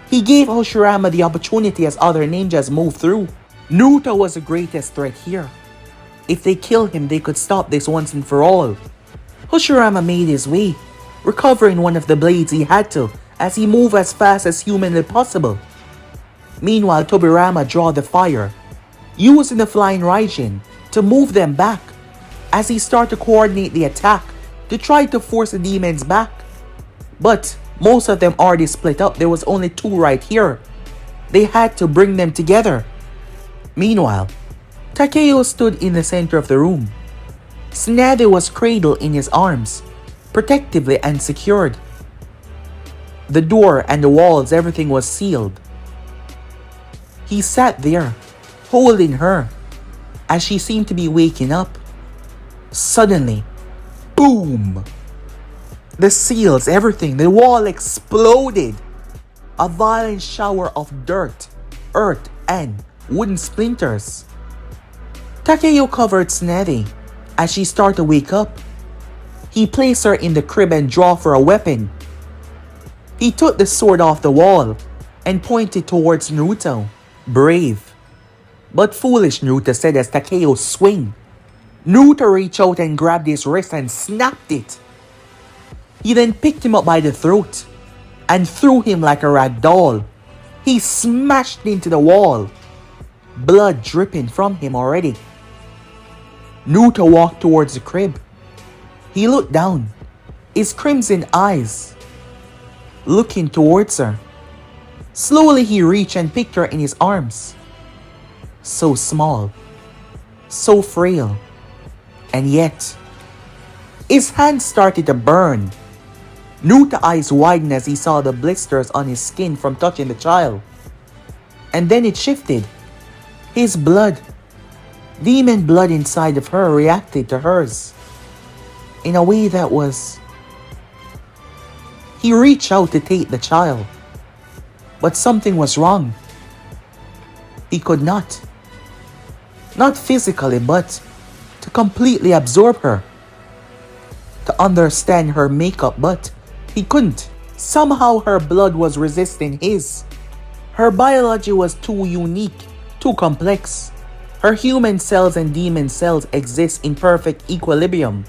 He gave Hoshirama the opportunity as other ninjas moved through. Naruto was the greatest threat here. If they kill him, they could stop this once and for all. Hoshirama made his way, recovering one of the blades he had to as he moved as fast as humanly possible. Meanwhile, Tobirama drew the fire, using the flying Raijin to move them back as he started to coordinate the attack to try to force the demons back. But most of them already split up. There was only two right here. They had to bring them together. Meanwhile, Takeo stood in the center of the room. Tsunade was cradled in his arms, protectively and secured. The door and the walls, everything was sealed. He sat there, holding her, as she seemed to be waking up. Suddenly, boom! The seals, everything, the wall exploded. A violent shower of dirt, earth, and wooden splinters. Takeo covered Tsunade as she started to wake up. He placed her in the crib and drew for a weapon. He took the sword off the wall and pointed towards Naruto. Brave, but foolish, Naruto said as Takeo swung. Naruto reached out and grabbed his wrist and snapped it. He then picked him up by the throat and threw him like a rag doll. He smashed into the wall, blood dripping from him already. Naruto walked towards the crib. He looked down, his crimson eyes looking towards her. Slowly he reached and picked her in his arms. So small, so frail, and yet his hands started to burn. Naruto's eyes widened as he saw the blisters on his skin from touching the child. And then it shifted. His blood, demon blood inside of her, reacted to hers in a way that was... He reached out to take the child, but something was wrong. He could not. Not physically, but to completely absorb her. To understand her makeup, but he couldn't. Somehow her blood was resisting his. Her biology was too unique, too complex. Her human cells and demon cells exist in perfect equilibrium,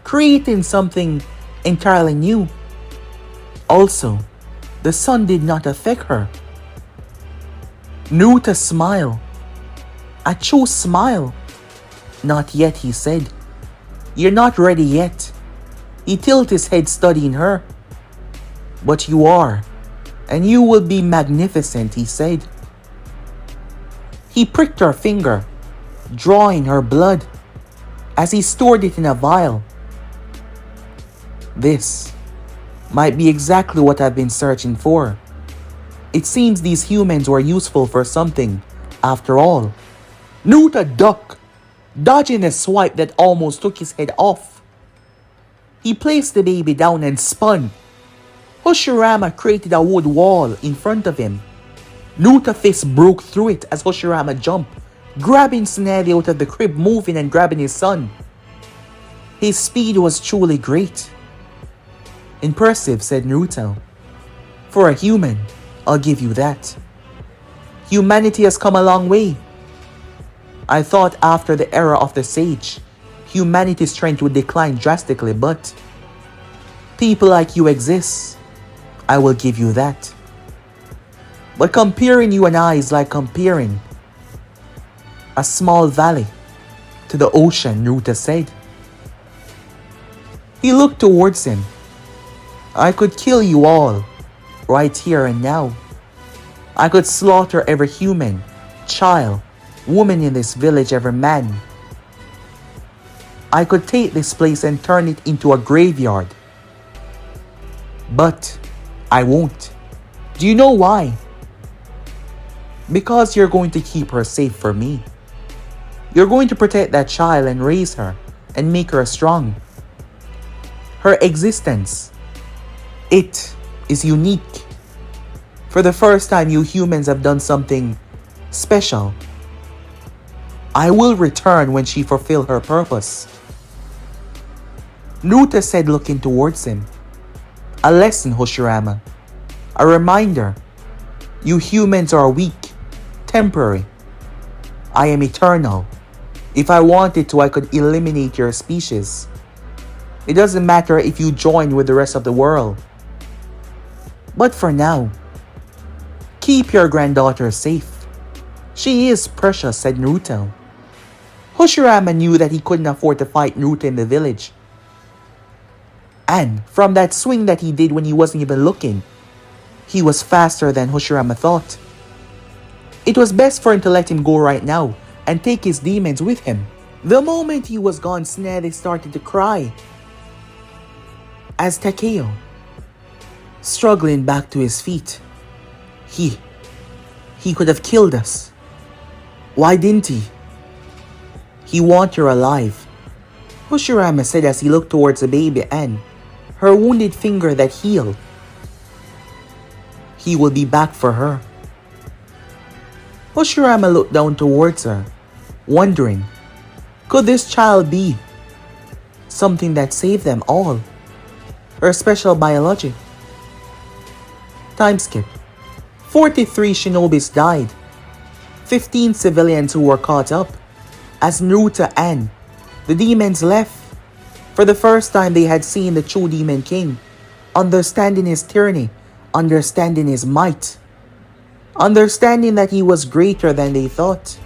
creating something entirely new. Also, the sun did not affect her. Naruto smiled. A true smile. Not yet, he said. You're not ready yet. He tilted his head studying her. But you are, and you will be magnificent, he said. He pricked her finger, drawing her blood, as he stored it in a vial. This might be exactly what I've been searching for. It seems these humans were useful for something, after all. Naruto ducked, dodging a swipe that almost took his head off. He placed the baby down and spun. Hoshirama created a wood wall in front of him. Naruto's fist broke through it as Hoshirama jumped, grabbing Tsunade out of the crib, moving and grabbing his son. His speed was truly great. Impressive, said Naruto. For a human, I'll give you that. Humanity has come a long way. I thought after the era of the sage, humanity's strength would decline drastically, but people like you exist. I will give you that. But comparing you and I is like comparing a small valley to the ocean, Naruto said. He looked towards him. I could kill you all, right here and now. I could slaughter every human, child, woman in this village, every man. I could take this place and turn it into a graveyard. But I won't. Do you know why? Because you're going to keep her safe for me. You're going to protect that child and raise her and make her strong. Her existence, it is unique. For the first time, you humans have done something special. I will return when she fulfills her purpose. Naruto said, looking towards him. A lesson, Hoshirama. A reminder. You humans are weak, temporary. I am eternal. If I wanted to, I could eliminate your species. It doesn't matter if you join with the rest of the world. But for now, keep your granddaughter safe. She is precious, said Naruto. Hoshirama knew that he couldn't afford to fight Naruto in the village. And from that swing that he did when he wasn't even looking, he was faster than Hoshirama thought. It was best for him to let him go right now and take his demons with him. The moment he was gone, Tsunade started to cry. As Takeo, struggling back to his feet, he could have killed us. Why didn't he? He wants her alive, Hoshirama said as he looked towards the baby and her wounded finger that healed. He will be back for her. Hoshirama looked down towards her, wondering, could this child be something that saved them all? Her special biology. Time skip. 43 shinobis died. 15 civilians who were caught up as Naruto and the demons left. For the first time they had seen the true demon king, understanding his tyranny, understanding his might, understanding that he was greater than they thought.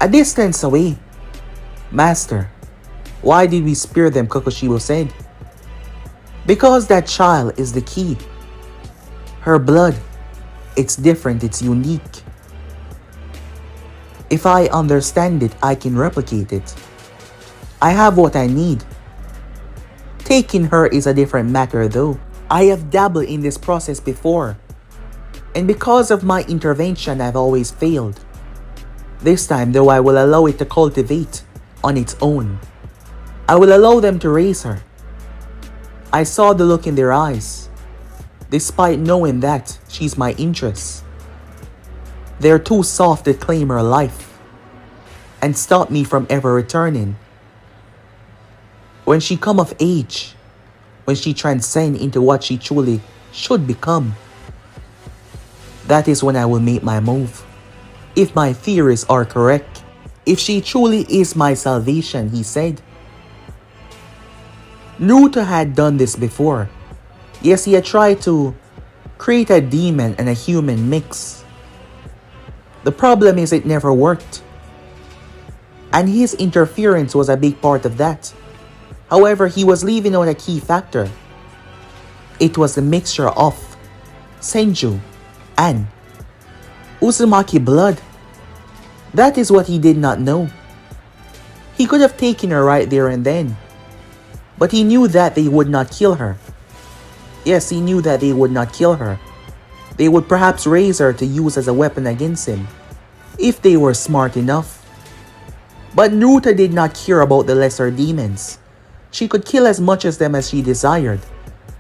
A distance away. Master, why did we spare them? Kokushibo said. Because that child is the key. Her blood, it's different, it's unique. If I understand it, I can replicate it. I have what I need. Taking her is a different matter though. I have dabbled in this process before. And because of my intervention, I've always failed. This time though, I will allow it to cultivate on its own. I will allow them to raise her. I saw the look in their eyes, despite knowing that she's my interest. They're too soft to claim her life and stop me from ever returning. When she come of age, when she transcend into what she truly should become, that is when I will make my move. If my theories are correct, if she truly is my salvation, he said. Naruto had done this before. Yes, he had tried to create a demon and a human mix. The problem is it never worked. And his interference was a big part of that. However, he was leaving out a key factor. It was the mixture of Senju and Uzumaki blood. That is what he did not know. He could have taken her right there and then. But he knew that they would not kill her. Yes, he knew that they would not kill her. They would perhaps raise her to use as a weapon against him, if they were smart enough. But Naruto did not care about the lesser demons. She could kill as much of them as she desired.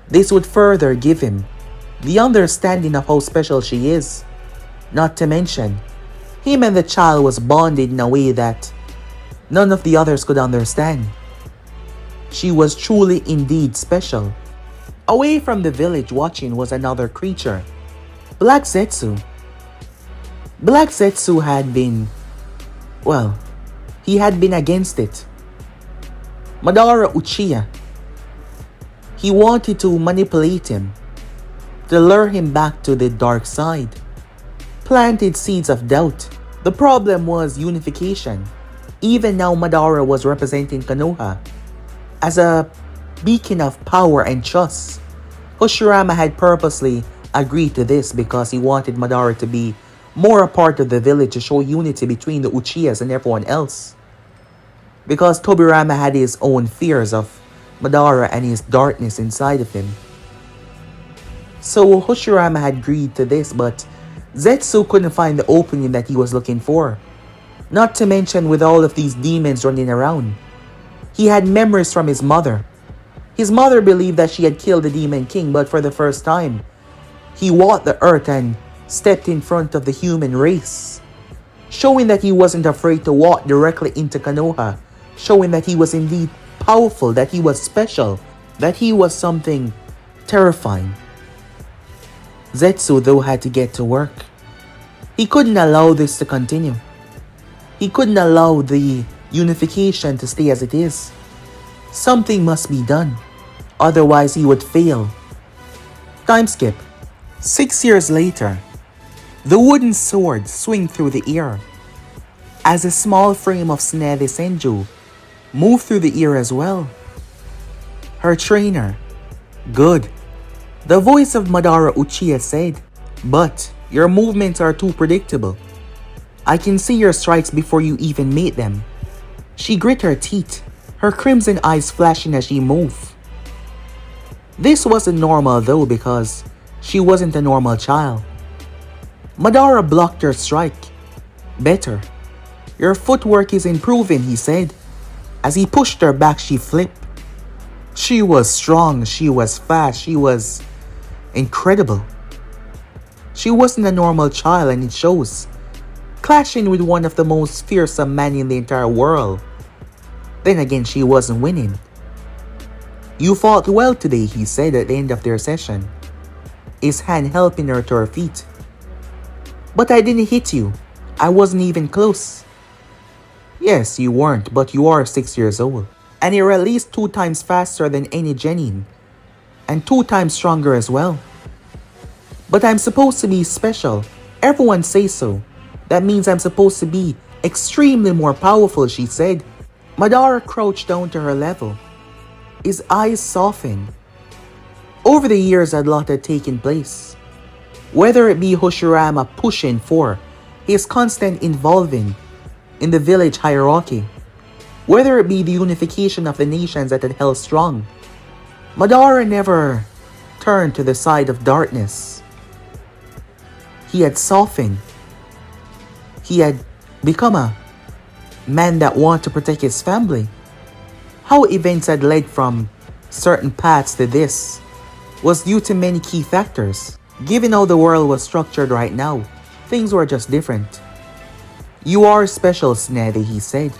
This would further give him the understanding of how special she is. Not to mention, him and the child was bonded in a way that none of the others could understand. She was truly indeed special. Away from the village watching was another creature, Black Zetsu. Black Zetsu had been, well, he had been against it. Madara Uchiha. He wanted to manipulate him, to lure him back to the dark side. Planted seeds of doubt. The problem was unification. Even now Madara was representing Konoha as a beacon of power and trust. Hoshirama had purposely agreed to this because he wanted Madara to be more a part of the village to show unity between the Uchihas and everyone else. Because Tobirama had his own fears of Madara and his darkness inside of him. So Hoshirama had agreed to this, but Zetsu couldn't find the opening that he was looking for. Not to mention with all of these demons running around. He had memories from his mother. His mother believed that she had killed the Demon King, but for the first time, he walked the earth and stepped in front of the human race, showing that he wasn't afraid to walk directly into Konoha, showing that he was indeed powerful, that he was special, that he was something terrifying. Zetsu though had to get to work. He couldn't allow this to continue. He couldn't allow the unification to stay as it is. Something must be done, otherwise he would fail. Time skip. 6 years later, the wooden sword swing through the air as a small frame of Tsunade Senju moved through the air as well. Her trainer, good. The voice of Madara Uchiha said, "But your movements are too predictable. I can see your strikes before you even make them." She grit her teeth, her crimson eyes flashing as she moved. This wasn't normal though, because she wasn't a normal child. Madara blocked her strike. "Better. Your footwork is improving," he said. As he pushed her back, she flipped. She was strong, she was fast, she was incredible. She wasn't a normal child, and it shows. Clashing with one of the most fearsome men in the entire world. Then again, she wasn't winning. "You fought well today," he said at the end of their session, his hand helping her to her feet. "But I didn't hit you. I wasn't even close." "Yes, you weren't, but you are 6 years old. And you're at least 2 times faster than any genin. And 2 times stronger as well." "But I'm supposed to be special. Everyone says so. That means I'm supposed to be extremely more powerful," she said. Madara crouched down to her level. His eyes softened. Over the years, a lot had taken place. Whether it be Hoshirama pushing for his constant involving in the village hierarchy, whether it be the unification of the nations that had held strong, Madara never turned to the side of darkness. He had softened. He had become a man that wanted to protect his family. How events had led from certain paths to this was due to many key factors. Given how the world was structured right now, things were just different. "You are special, Tsunade," he said.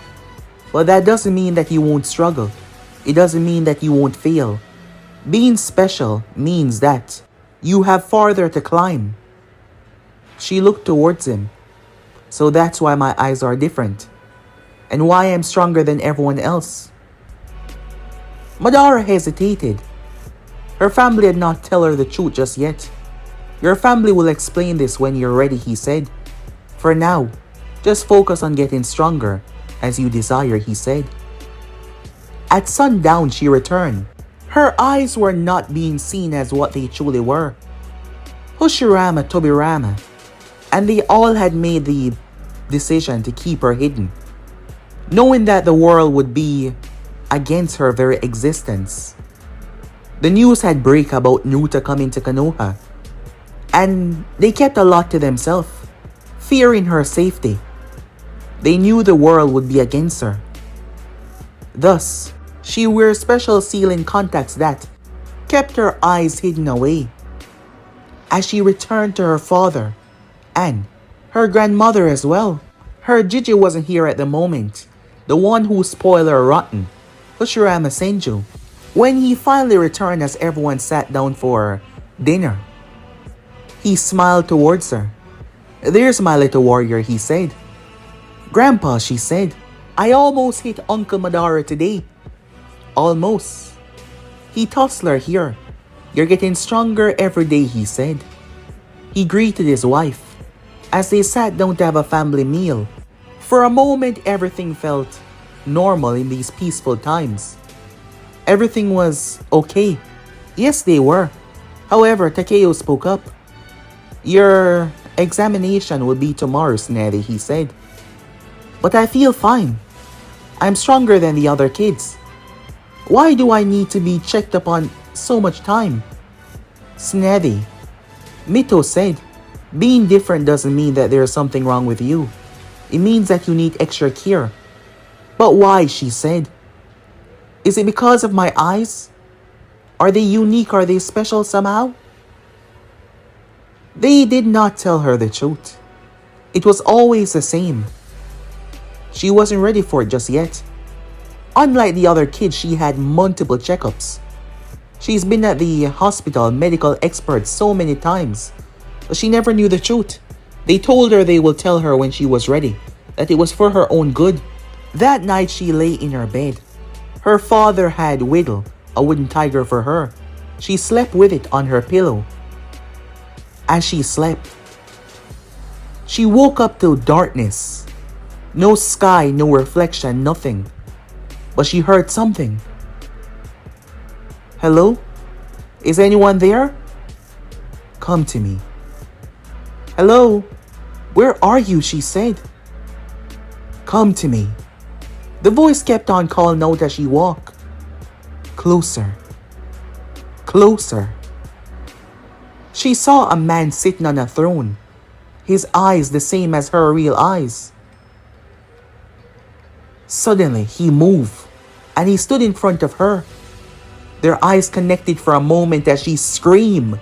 "But that doesn't mean that you won't struggle. It doesn't mean that you won't fail. Being special means that you have farther to climb." She looked towards him. "So that's why my eyes are different. And why I'm stronger than everyone else." Madara hesitated. Her family had not told her the truth just yet. "Your family will explain this when you're ready," he said. For now, just focus on getting stronger as you desire, he said. At sundown, she returned. Her eyes were not being seen as what they truly were. Hoshirama Tobirama, and they all had made the decision to keep her hidden, knowing that the world would be against her very existence. The news had break about Nuta coming to Konoha, and they kept a lot to themselves, fearing her safety. They knew the world would be against her. Thus, she wears special sealing contacts that kept her eyes hidden away. As she returned to her father, and her grandmother as well. Her Gigi wasn't here at the moment, the one who spoiled her rotten, Hoshirama Senju. When he finally returned as everyone sat down for dinner, he smiled towards her. "There's my little warrior," he said. "Grandpa," she said, "I almost hit Uncle Madara today." "Almost." He tossed her here. "You're getting stronger every day," he said. He greeted his wife as they sat down to have a family meal. For a moment, everything felt normal in these peaceful times. Everything was okay. Yes, they were. However, Takeo spoke up. "Your examination will be tomorrow, Sneddy," he said. "But I feel fine. I'm stronger than the other kids. Why do I need to be checked upon so much time?" "Sneddy," Mito said, "being different doesn't mean that there's something wrong with you. It means that you need extra care." "But why?" she said. "Is it because of my eyes? Are they unique? Are they special somehow?" They did not tell her the truth. It was always the same. She wasn't ready for it just yet. Unlike the other kids, she had multiple checkups. She's been at the hospital, medical experts so many times, but she never knew the truth. They told her they will tell her when she was ready, that it was for her own good. That night she lay in her bed. Her father had Whittle, a wooden tiger, for her. She slept with it on her pillow. As she slept, she woke up to darkness. No sky, no reflection, nothing. But she heard something. "Hello? Is anyone there? Come to me." "Hello? Where are you?" she said. "Come to me." The voice kept on calling out as she walked. Closer. Closer. She saw a man sitting on a throne, his eyes the same as her real eyes. Suddenly, he moved, and he stood in front of her. Their eyes connected for a moment as she screamed.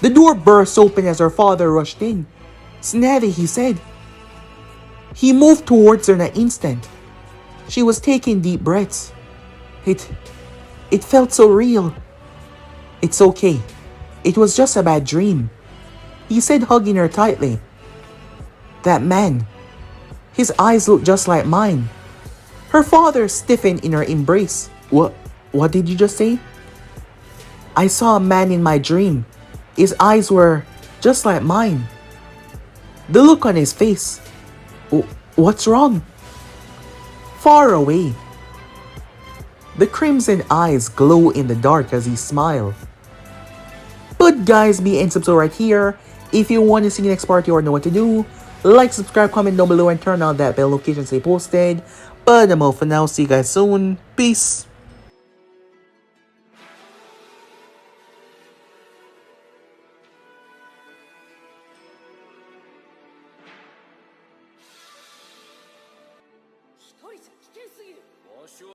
The door burst open as her father rushed in. "Sneddy," he said. He moved towards her in an instant. She was taking deep breaths. It felt so real. "It's okay. It was just a bad dream," he said, hugging her tightly. That man, his eyes looked just like mine. Her father stiffened in her embrace. What did you just say?" "I saw a man in my dream. His eyes were just like mine." The look on his face. What's wrong?" Far away, the crimson eyes glow in the dark as he smiled. But guys, be and subscribe right here. If you want to see the next part, you already know what to do. Like, subscribe, comment down below, and turn on that bell notification to stay posted. But I'm out for now. See you guys soon. Peace.